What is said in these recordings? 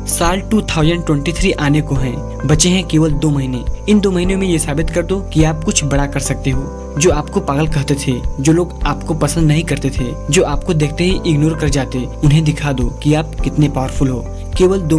साल 2023 आने को है, बचे हैं केवल 2 महीने। इन 2 महीनों में ये साबित कर दो कि आप कुछ बड़ा कर सकते हो। जो आपको पागल कहते थे, जो लोग आपको पसंद नहीं करते थे, जो आपको देखते ही इग्नोर कर जाते, उन्हें दिखा दो कि आप कितने पावरफुल हो। केवल 2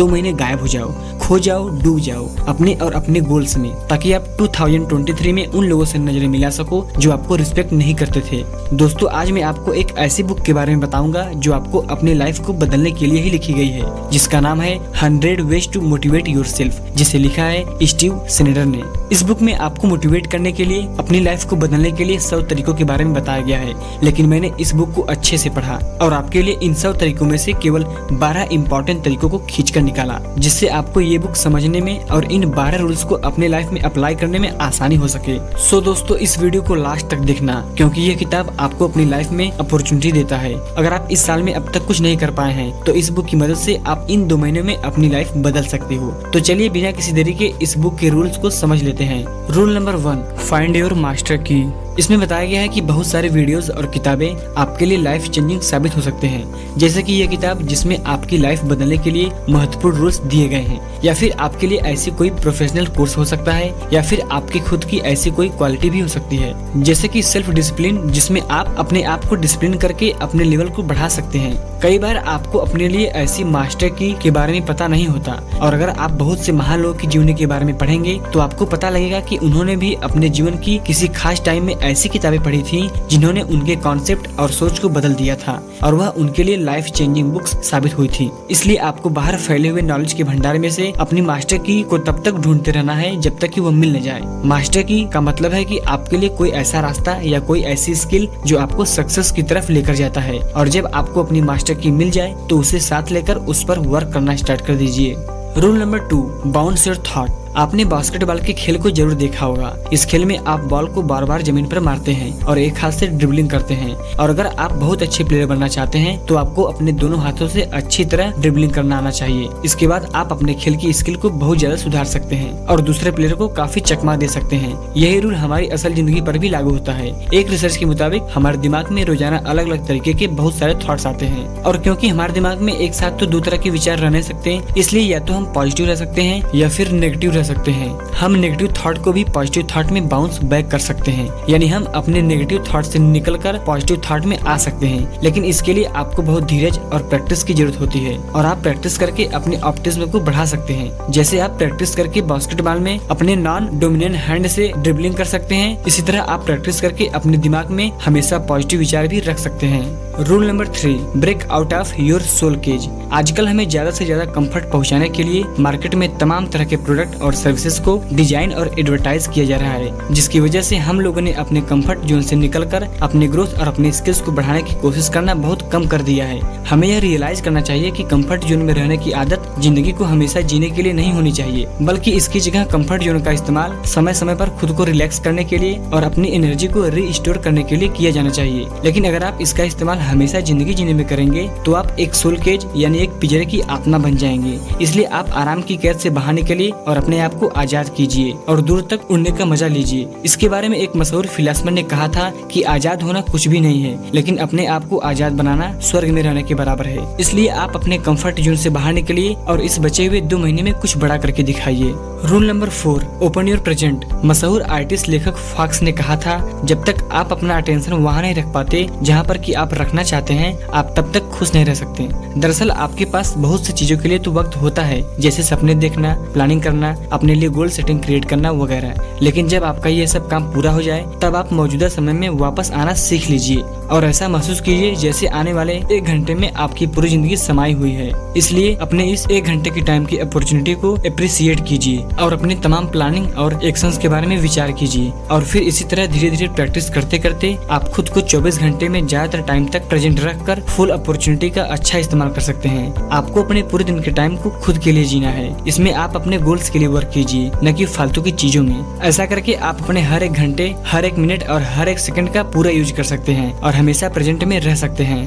महीने गायब हो जाओ, खो जाओ, डूब जाओ अपने और अपने गोल्स में, ताकि आप 2023 में उन लोगों से नजरें मिला सको जो आपको रिस्पेक्ट नहीं करते थे। दोस्तों, आज मैं आपको एक ऐसी बुक के बारे में बताऊंगा जो आपको अपनी लाइफ को बदलने के लिए ही लिखी गई है, जिसका नाम है 100 वेज टू मोटिवेट योरसेल्फ, जिसे लिखा है स्टीव स्नेडर ने। इस बुक में आपको मोटिवेट करने के लिए, अपनी लाइफ को बदलने के लिए 100 तरीकों के बारे में बताया गया है, लेकिन मैंने इस बुक को अच्छे से पढ़ा और आपके लिए इन 100 तरीकों में से केवल 12 इंपॉर्टेंट तरीकों को खींचकर निकाला, जिससे आपको ये बुक समझने में और इन 12 रूल्स को अपने लाइफ में अप्लाई करने में आसानी हो सके। सो दोस्तों, इस वीडियो को लास्ट तक देखना, क्योंकि ये किताब आपको अपनी लाइफ में अपॉर्चुनिटी देता है। अगर आप इस साल में अब तक कुछ नहीं कर पाए हैं, तो इस बुक की मदद से आप इन 2 महीनों में अपनी लाइफ बदल सकते हो। तो चलिए बिना किसी देरी के इस बुक के रूल्स को समझ लेते हैं। Rule number 1, find your master की। इसमें बताया गया है कि बहुत सारे वीडियोस और किताबें आपके लिए लाइफ चेंजिंग साबित हो सकते हैं, जैसे कि ये किताब जिसमें आपकी लाइफ बदलने के लिए महत्वपूर्ण रूल्स दिए गए हैं, या फिर आपके लिए ऐसी कोई प्रोफेशनल कोर्स हो सकता है, या फिर आपकी खुद की ऐसी कोई क्वालिटी भी हो सकती है, जैसे कि सेल्फ डिसिप्लिन, जिसमें आप अपने आप को डिसिप्लिन करके अपने लेवल को बढ़ा सकते हैं। कई बार आपको अपने लिए ऐसी मास्टर की के बारे में पता नहीं होता, और अगर आप बहुत से महान लोगों की जीवनी के बारे में पढ़ेंगे तो आपको पता लगेगा कि उन्होंने भी अपने जीवन की किसी खास टाइम में ऐसी किताबें पढ़ी थी जिन्होंने उनके कॉन्सेप्ट और सोच को बदल दिया था, और वह उनके लिए लाइफ चेंजिंग बुक्स साबित हुई थी। इसलिए आपको बाहर फैले हुए नॉलेज के भंडार में से अपनी मास्टर की को तब तक ढूंढते रहना है जब तक कि वो मिल न जाए। मास्टर की का मतलब है कि आपके लिए कोई ऐसा रास्ता या कोई ऐसी स्किल जो आपको सक्सेस की तरफ लेकर जाता है, और जब आपको अपनी मास्टर की मिल जाए तो उसे साथ लेकर उस पर वर्क करना स्टार्ट कर दीजिए। Rule number 2, bounce your thought. आपने बास्केटबॉल के खेल को जरूर देखा होगा। इस खेल में आप बॉल को बार बार जमीन पर मारते हैं और एक हाथ से ड्रिबलिंग करते हैं, और अगर आप बहुत अच्छे प्लेयर बनना चाहते हैं तो आपको अपने दोनों हाथों से अच्छी तरह ड्रिबलिंग करना आना चाहिए। इसके बाद आप अपने खेल की स्किल को बहुत ज्यादा सुधार सकते हैं और दूसरे प्लेयर को काफी चकमा दे सकते हैं। यही रूल हमारी असल जिंदगी पर भी लागू होता है। एक रिसर्च के मुताबिक हमारे दिमाग में रोजाना अलग अलग तरीके के बहुत सारे थॉट्स आते हैं, और क्योंकि हमारे दिमाग में एक साथ तो 2 तरह के विचार रह नहीं सकते, इसलिए या तो हम पॉजिटिव रह सकते हैं या फिर नेगेटिव रह सकते हैं। हम नेगेटिव थॉट को भी पॉजिटिव थॉट में बाउंस बैक कर सकते हैं, यानी हम अपने नेगेटिव थॉट से निकलकर पॉजिटिव थॉट में आ सकते हैं। लेकिन इसके लिए आपको बहुत धीरज और प्रैक्टिस की जरूरत होती है, और आप प्रैक्टिस करके अपने ऑप्टिज्म को बढ़ा सकते हैं। जैसे आप प्रैक्टिस करके बास्केटबॉल में अपने नॉन डोमिनेंट हैंड से ड्रिबलिंग कर सकते हैं, इसी तरह आप प्रैक्टिस करके अपने दिमाग में हमेशा पॉजिटिव विचार भी रख सकते हैं। Rule number 3, break out of your soul cage. आजकल हमें ज्यादा से ज्यादा कंफर्ट पहुंचाने के लिए मार्केट में तमाम तरह के प्रोडक्ट और सर्विसेज को डिजाइन और एडवर्टाइज किया जा रहा है, जिसकी वजह से हम लोगों ने अपने कंफर्ट जोन से निकलकर अपने ग्रोथ और अपने स्किल्स को बढ़ाने की कोशिश करना बहुत कम कर दिया है। हमें यह रियलाइज करना चाहिए कि कंफर्ट जोन में रहने की आदत जिंदगी को हमेशा जीने के लिए नहीं होनी चाहिए, बल्कि इसकी जगह कंफर्ट जोन का इस्तेमाल समय समय पर खुद को रिलैक्स करने के लिए और अपनी एनर्जी को रीस्टोर करने के लिए किया जाना चाहिए। लेकिन अगर आप इसका इस्तेमाल हमेशा जिंदगी जीने में करेंगे तो आप एक सोल केज यानी एक पिंजरे की आत्मा बन जाएंगे। इसलिए आप आराम की कैद से बाहर निकलिए और अपने आप को आजाद कीजिए और दूर तक उड़ने का मजा लीजिए। इसके बारे में एक मशहूर फिलोसोफर ने कहा था कि आजाद होना कुछ भी नहीं है, लेकिन अपने आप को आजाद बनाना स्वर्ग में रहने के बराबर है। इसलिए आप अपने कंफर्ट जोन से बाहर निकलिए और इस बचे हुए 2 महीने में कुछ बड़ा करके दिखाइए। Rule number 4, open your present. मशहूर आर्टिस्ट लेखक फॉक्स ने कहा था, जब तक आप अपना अटेंशन वहाँ नहीं रख पाते जहाँ पर कि आप रखना चाहते हैं, आप तब तक खुश नहीं रह सकते। दरअसल आपके पास बहुत सी चीजों के लिए तो वक्त होता है, जैसे सपने देखना, प्लानिंग करना, अपने लिए गोल सेटिंग क्रिएट करना वगैरह, लेकिन जब आपका ये सब काम पूरा हो जाए तब आप मौजूदा समय में वापस आना सीख लीजिए और ऐसा महसूस कीजिए जैसे आने वाले 1 घंटे में आपकी पूरी जिंदगी समाई हुई है। इसलिए अपने इस 1 घंटे की टाइम की अपॉर्चुनिटी को अप्रिशिएट कीजिए और अपने तमाम प्लानिंग और एक्शंस के बारे में विचार कीजिए, और फिर इसी तरह धीरे धीरे प्रैक्टिस करते करते आप खुद को 24 घंटे में ज्यादातर टाइम तक प्रेजेंट रखकर फुल अपॉर्चुनिटी का अच्छा इस्तेमाल कर सकते हैं। आपको अपने पूरे दिन के टाइम को खुद के लिए जीना है। इसमें आप अपने गोल्स के लिए वर्क कीजिए, न कि फालतू की चीजों में। ऐसा करके आप अपने हर 1 घंटे, हर 1 मिनट और हर 1 सेकंड का पूरा यूज कर सकते हैं और हमेशा प्रेजेंट में रह सकते हैं।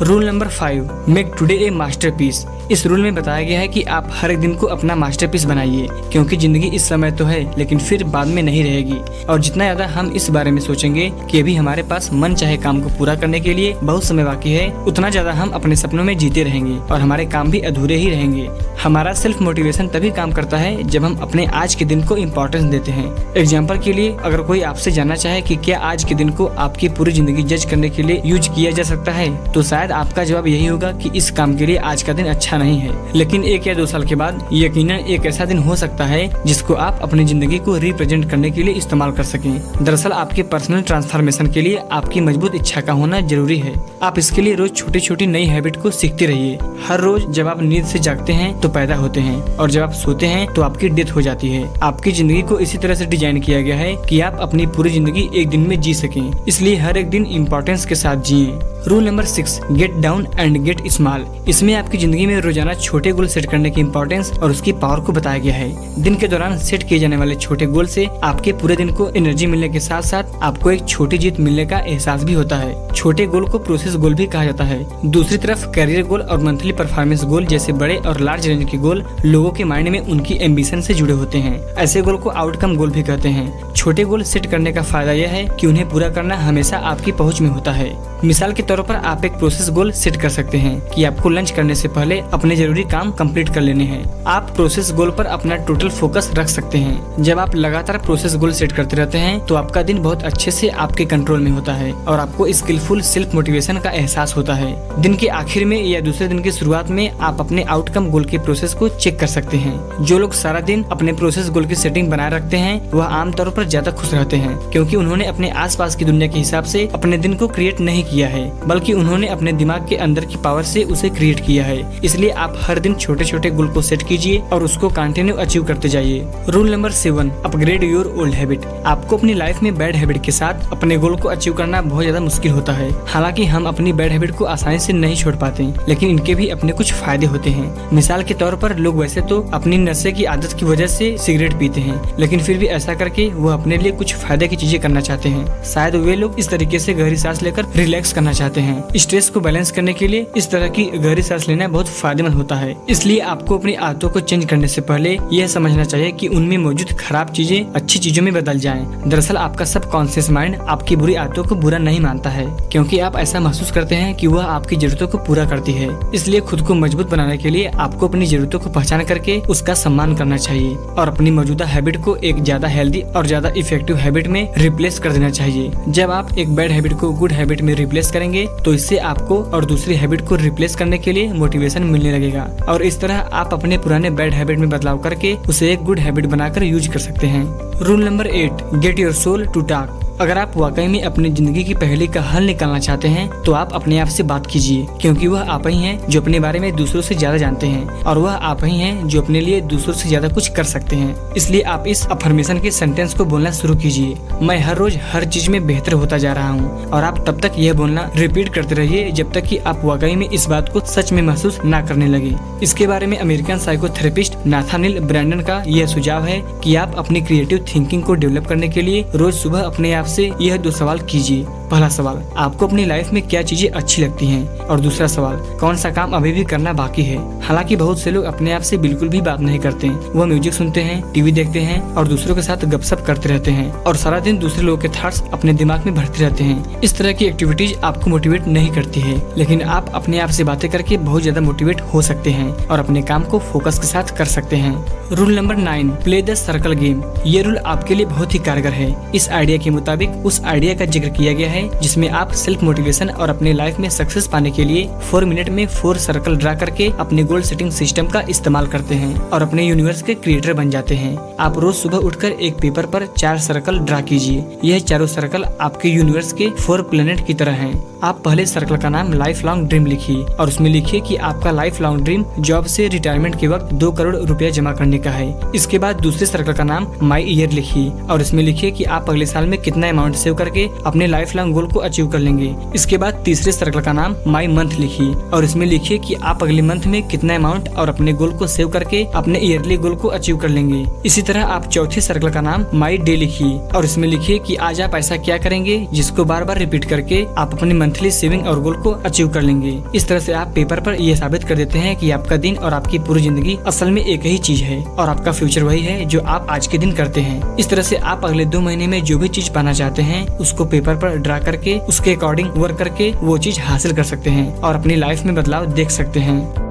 रूल नंबर 5, मेक टुडे ए मास्टरपीस। इस रूल में बताया गया है कि आप हर एक दिन को अपना मास्टरपीस बनाइए, क्योंकि जिंदगी इस समय तो है लेकिन फिर बाद में नहीं रहेगी। और जितना ज्यादा हम इस बारे में सोचेंगे कि अभी हमारे पास मन चाहे काम को पूरा करने के लिए बहुत समय बाकी है, उतना ज्यादा हम अपने सपनों में जीते रहेंगे और हमारे काम भी अधूरे ही रहेंगे। हमारा सेल्फ मोटिवेशन तभी काम करता है जब हम अपने आज के दिन को इम्पोर्टेंस देते हैं। एग्जाम्पल के लिए, अगर कोई आपसे जानना चाहे कि क्या आज के दिन को आपकी पूरी जिंदगी जज करने के लिए यूज किया जा सकता है, तो शायद आपका जवाब यही होगा कि इस काम के लिए आज का दिन अच्छा नहीं है। लेकिन 1 या 2 साल के बाद यकीनन एक ऐसा दिन हो सकता है जिसको आप अपनी जिंदगी को रिप्रेजेंट करने के लिए इस्तेमाल कर सकें। दरअसल आपके पर्सनल ट्रांसफॉर्मेशन के लिए आपकी मजबूत इच्छा का होना जरूरी है। आप इसके लिए रोज छोटी छोटी नई हैबिट को सीखते रहिए। हर रोज जब आप नींद से जागते हैं तो पैदा होते हैं, और जब आप सोते हैं तो आपकी डेथ हो जाती है। आपकी जिंदगी को इसी तरह से डिजाइन किया गया है कि आप अपनी पूरी जिंदगी एक दिन में जी सकें, इसलिए हर एक दिन इम्पोर्टेंस के साथ जिए। Rule number 6, get down and gate small. इसमें आपकी जिंदगी में रोजाना छोटे गोल सेट करने की इम्पोर्टेंस और उसकी पावर को बताया गया है। दिन के दौरान सेट किए जाने वाले छोटे गोल से आपके पूरे दिन को एनर्जी मिलने के साथ साथ आपको एक छोटी जीत मिलने का एहसास भी होता है। छोटे गोल को प्रोसेस गोल भी कहा जाता है। दूसरी तरफ करियर गोल और मंथली परफॉर्मेंस गोल जैसे बड़े और लार्ज रेंज के गोल लोगों के माइंड में उनकी एम्बिशन से जुड़े होते हैं। ऐसे गोल को आउटकम गोल भी कहते हैं। छोटे गोल सेट करने का फायदा यह है कि उन्हें पूरा करना हमेशा आपकी पहुंच में होता है। मिसाल के तौर पर आप एक प्रोसेस गोल सेट कर सकते हैं कि आपको लंच करने से पहले अपने जरूरी काम कंप्लीट कर लेने हैं। आप प्रोसेस गोल पर अपना टोटल फोकस रख सकते हैं। जब आप लगातार प्रोसेस गोल सेट करते रहते हैं तो आपका दिन बहुत अच्छे से आपके कंट्रोल में होता है और आपको स्किलफुल सेल्फ मोटिवेशन का एहसास होता है। दिन के आखिर में या दूसरे दिन की शुरुआत में आप अपने आउटकम गोल के प्रोसेस को चेक कर सकते हैं। जो लोग सारा दिन अपने प्रोसेस गोल की सेटिंग बनाए रखते हैं वह आमतौर पर ज्यादा खुश रहते हैं, क्योंकि उन्होंने अपने आसपास की दुनिया के हिसाब से अपने दिन को क्रिएट नहीं किया है, बल्कि उन्होंने अपने दिमाग के अंदर की पावर से उसे क्रिएट किया है। इसलिए आप हर दिन छोटे छोटे गोल को सेट कीजिए और उसको कंटिन्यू अचीव करते जाइए। Rule number 7, upgrade your old habit. आपको अपनी लाइफ में बैड हैबिट के साथ अपने गोल को अचीव करना बहुत ज्यादा मुश्किल होता है। हालांकि हम अपनी बैड हैबिट को आसानी से नहीं छोड़ पाते, लेकिन इनके भी अपने कुछ फायदे होते हैं। मिसाल के तौर पर लोग वैसे तो अपनी नशे की आदत की वजह से सिगरेट पीते हैं, लेकिन फिर भी ऐसा करके वो अपने लिए कुछ फायदे की चीजें करना चाहते हैं। शायद वे लोग इस तरीके से गहरी सांस लेकर रिलैक्स करना चाहते हैं। स्ट्रेस को बैलेंस करने के लिए इस तरह की गहरी सांस लेना बहुत फायदेमंद होता है। इसलिए आपको अपनी आदतों को चेंज करने से पहले यह समझना चाहिए कि उनमें मौजूद खराब चीजें अच्छी चीजों में बदल जाएं। दरअसल आपका सबकॉन्शियस माइंड आपकी बुरी आदतों को बुरा नहीं मानता है, क्योंकि आप ऐसा महसूस करते हैं कि वह आपकी जरूरतों को पूरा करती है। इसलिए खुद को मजबूत बनाने के लिए आपको अपनी जरूरतों को पहचान करके उसका सम्मान करना चाहिए और अपनी मौजूदा हैबिट को एक ज्यादा हेल्दी और ज्यादा इफेक्टिव हैबिट में रिप्लेस कर देना चाहिए। जब आप एक बैड हैबिट को गुड हैबिट में रिप्लेस करेंगे तो इससे आपको और दूसरी हैबिट को रिप्लेस करने के लिए मोटिवेशन मिलने लगेगा, और इस तरह आप अपने पुराने बैड हैबिट में बदलाव करके उसे एक गुड हैबिट बनाकर यूज कर सकते हैं। Rule number 8, get your soul to talk. अगर आप वाकई में अपनी जिंदगी की पहेली का हल निकालना चाहते हैं तो आप अपने आप से बात कीजिए, क्योंकि वह आप ही हैं जो अपने बारे में दूसरों से ज्यादा जानते हैं, और वह आप ही हैं जो अपने लिए दूसरों से ज्यादा कुछ कर सकते हैं। इसलिए आप इस अफर्मेशन के सेंटेंस को बोलना शुरू कीजिए, मैं हर रोज हर चीज में बेहतर होता जा रहा हूँ। और आप तब तक यह बोलना रिपीट करते रहिए जब तक कि आप वाकई में इस बात को सच में महसूस न करने लगे। इसके बारे में अमेरिकन साइकोथेरेपिस्ट नाथानिल ब्रैंडन का यह सुझाव है कि आप अपनी क्रिएटिव थिंकिंग को डेवलप करने के लिए रोज सुबह अपने आप से यह 2 सवाल कीजिए। पहला सवाल, आपको अपनी लाइफ में क्या चीजें अच्छी लगती हैं, और दूसरा सवाल, कौन सा काम अभी भी करना बाकी है। हालांकि बहुत से लोग अपने आप से बिल्कुल भी बात नहीं करते, वह म्यूजिक सुनते हैं, टीवी देखते हैं और दूसरों के साथ गपशप करते रहते हैं और सारा दिन दूसरे लोगों के थॉट्स अपने दिमाग में भरते रहते हैं। इस तरह की एक्टिविटीज आपको मोटिवेट नहीं करती है, लेकिन आप अपने आप से बातें करके बहुत ज्यादा मोटिवेट हो सकते हैं और अपने काम को फोकस के साथ कर सकते हैं। Rule number 9, play the circle game. ये रूल आपके लिए बहुत ही कारगर है। इस आइडिया के मुताबिक उस आइडिया का जिक्र किया गया है जिसमें आप सेल्फ मोटिवेशन और अपने लाइफ में सक्सेस पाने के लिए 4 मिनट में 4 सर्कल ड्रा करके अपने गोल सेटिंग सिस्टम का इस्तेमाल करते हैं और अपने यूनिवर्स के क्रिएटर बन जाते हैं। आप रोज सुबह उठकर एक पेपर पर 4 सर्कल ड्रा कीजिए। यह चारों सर्कल आपके यूनिवर्स के 4 प्लेनेट की तरह हैं। आप पहले सर्कल का नाम लाइफ लॉन्ग ड्रीम लिखिए और उसमें लिखिए कि आपका लाइफ लॉन्ग ड्रीम जॉब से रिटायरमेंट के वक्त 2 करोड़ रुपया जमा करने का है। इसके बाद दूसरे सर्कल का नाम माई ईयर लिखिए और इसमें लिखिए कि आप अगले साल में कितना अमाउंट सेव करके अपने लाइफ लॉन्ग गोल को अचीव कर लेंगे। इसके बाद तीसरे सर्कल का नाम माई मंथ लिखिए और इसमें लिखिए कि आप अगले मंथ में कितना अमाउंट और अपने गोल को सेव करके अपने ईयरली गोल को अचीव कर लेंगे। इसी तरह आप चौथे सर्कल का नाम माई डे लिखिए और इसमें लिखिए कि आज आप ऐसा क्या करेंगे जिसको बार बार रिपीट करके आप अपनी मंथली सेविंग और गोल को अचीव कर लेंगे। इस तरह से आप पेपर पर यह साबित कर देते हैं कि आपका दिन और आपकी पूरी जिंदगी असल में एक ही चीज है और आपका फ्यूचर वही है जो आप आज के दिन करते हैं। इस तरह से आप अगले 2 महीने में जो भी चीज पाना चाहते हैं उसको पेपर पर ड्रा करके उसके अकॉर्डिंग वर्क करके वो चीज हासिल कर सकते हैं और अपनी लाइफ में बदलाव देख सकते हैं।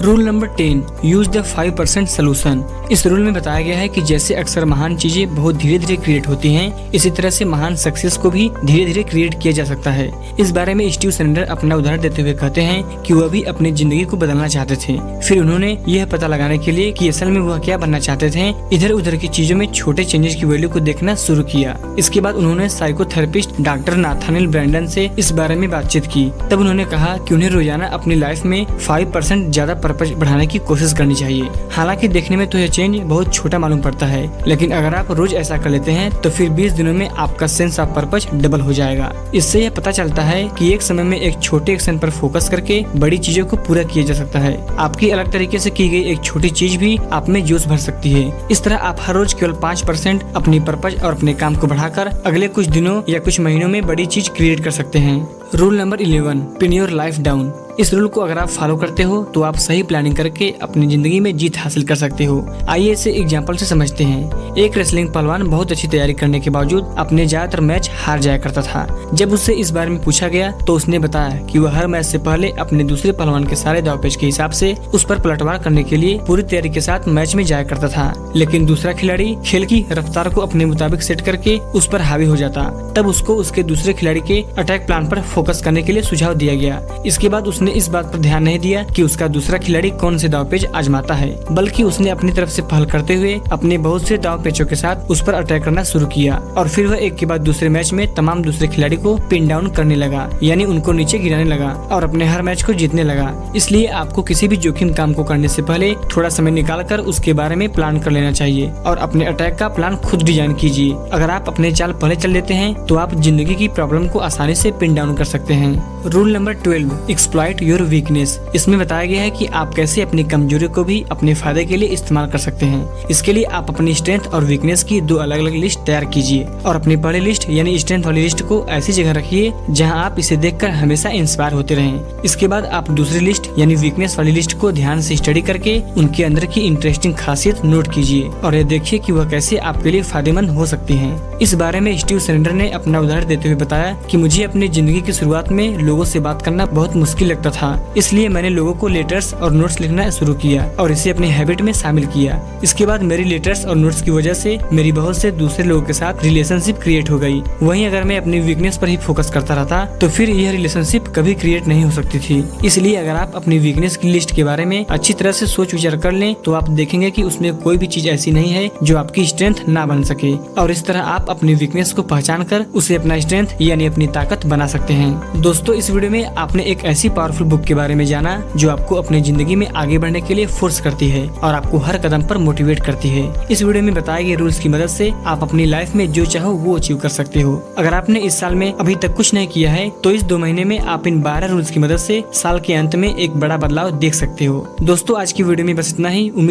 Rule number 10, use the 5% solution. इस रूल में बताया गया है कि जैसे अक्सर महान चीजें बहुत धीरे धीरे क्रिएट होती हैं, इसी तरह से महान सक्सेस को भी धीरे धीरे क्रिएट किया जा सकता है। इस बारे में स्टीव सरेंडर अपना उदाहरण देते हुए कहते हैं कि वह भी अपनी जिंदगी को बदलना चाहते थे। फिर उन्होंने यह पता लगाने के लिए कि असल में वह क्या बनना चाहते थे, इधर उधर की चीजों में छोटे चेंजेस की वैल्यू को देखना शुरू किया। इसके बाद उन्होंने साइकोथेरेपिस्ट डॉक्टर नाथानिएल ब्रैंडन से इस बारे में बातचीत की। तब उन्होंने कहा कि उन्हें रोजाना अपनी लाइफ में 5% ज्यादा पर्पस बढ़ाने की कोशिश करनी चाहिए। हालांकि देखने में तो यह चेंज बहुत छोटा मालूम पड़ता है, लेकिन अगर आप रोज ऐसा कर लेते हैं तो फिर 20 दिनों में आपका सेंस ऑफ पर्पस डबल हो जाएगा। इससे यह पता चलता है कि एक समय में एक छोटे एक्शन पर फोकस करके बड़ी चीजों को पूरा किया जा सकता है। आपकी अलग तरीके से की गई एक छोटी चीज भी आप में जोश भर सकती है। इस तरह आप हर रोज केवल 5% अपनी पर्पस और अपने काम को बढ़ाकर अगले कुछ दिनों या कुछ महीनों में बड़ी चीज क्रिएट कर सकते हैं। Rule number 11, pin your life down. इस रूल को अगर आप फॉलो करते हो तो आप सही प्लानिंग करके अपनी जिंदगी में जीत हासिल कर सकते हो। आइए इसे एग्जांपल से समझते हैं। एक रेसलिंग पहलवान बहुत अच्छी तैयारी करने के बावजूद अपने ज्यादातर मैच हार जाया करता था। जब उससे इस बारे में पूछा गया तो उसने बताया कि वह हर मैच से पहले अपने दूसरे पहलवान के सारे दावपेच के हिसाब से उस पर पलटवार करने के लिए पूरी तैयारी के साथ मैच में जाया करता था, लेकिन दूसरा खिलाड़ी खेल की रफ्तार को अपने मुताबिक सेट करके उस पर हावी हो जाता। तब उसको उसके दूसरे खिलाड़ी के अटैक प्लान पर फोकस करने के लिए सुझाव दिया गया। इसके बाद उसने इस बात पर ध्यान नहीं दिया कि उसका दूसरा खिलाड़ी कौन से दावपेच आजमाता है, बल्कि उसने अपनी तरफ से पहल करते हुए अपने बहुत से दावपेचों के साथ उस पर अटैक करना शुरू किया और फिर वह एक के बाद दूसरे मैच में तमाम दूसरे खिलाड़ी को पिन डाउन करने लगा, यानी उनको नीचे गिराने लगा और अपने हर मैच को जीतने लगा। इसलिए आपको किसी भी जोखिम काम को करने से पहले थोड़ा समय निकाल कर उसके बारे में प्लान कर लेना चाहिए और अपने अटैक का प्लान खुद डिजाइन कीजिए। अगर आप अपने चाल पहले चल लेते हैं तो आप जिंदगी की प्रॉब्लम को आसानी से पिन डाउन कर सकते हैं। Rule number 12, exploit your weakness. इसमें बताया गया है कि आप कैसे अपनी कमजोरी को भी अपने फायदे के लिए इस्तेमाल कर सकते हैं। इसके लिए आप अपनी स्ट्रेंथ और वीकनेस की 2 अलग अलग लिस्ट तैयार कीजिए और अपनी पहली लिस्ट यानी स्ट्रेंथ वाली लिस्ट को ऐसी जगह रखिए जहां आप इसे देखकर हमेशा इंस्पायर होते रहें। इसके बाद आप दूसरी लिस्ट यानी वीकनेस वाली लिस्ट को ध्यान से स्टडी करके उनके अंदर की इंटरेस्टिंग खासियत नोट कीजिए और ये देखिए कि वह कैसे आपके लिए फायदेमंद हो सकती है। इस बारे में स्टीव सरेंडर ने अपना उदाहरण देते हुए बताया कि मुझे अपनी जिंदगी की शुरुआत में लोगों से बात करना बहुत मुश्किल लगता था, इसलिए मैंने लोगों को लेटर्स और नोट्स लिखना शुरू किया और इसे अपनी हैबिट में शामिल किया। इसके बाद मेरी लेटर्स और नोट्स की वजह से मेरी बहुत से दूसरे लोगों के साथ रिलेशनशिप क्रिएट हो गई। वहीं अगर मैं अपनी वीकनेस पर ही फोकस करता रहता तो फिर यह रिलेशनशिप कभी क्रिएट नहीं हो सकती थी। इसलिए अगर आप अपनी वीकनेस की लिस्ट के बारे में अच्छी तरह से सोच विचार कर लें तो आप देखेंगे कि उसमें कोई भी चीज ऐसी नहीं है जो आपकी स्ट्रेंथ ना बन सके और इस तरह आप अपनी वीकनेस को पहचान कर उसे अपना स्ट्रेंथ यानी अपनी ताकत बना सकते हैं। दोस्तों, इस वीडियो में आपने एक ऐसी पावरफुल बुक के बारे में जाना जो आपको अपनी जिंदगी में आगे बढ़ने के लिए फोर्स करती है और आपको हर कदम पर मोटिवेट करती है। इस वीडियो में बताए गए रूल्स की मदद से आप अपनी लाइफ में जो चाहो वो अचीव कर सकते हो। अगर आपने इस साल में अभी तक कुछ नहीं किया है तो इस 2 महीने में आप इन 12 रूल्स की मदद से साल के अंत में एक बड़ा बदलाव देख सकते हो। दोस्तों, आज की वीडियो में बस इतना ही। उम्मीद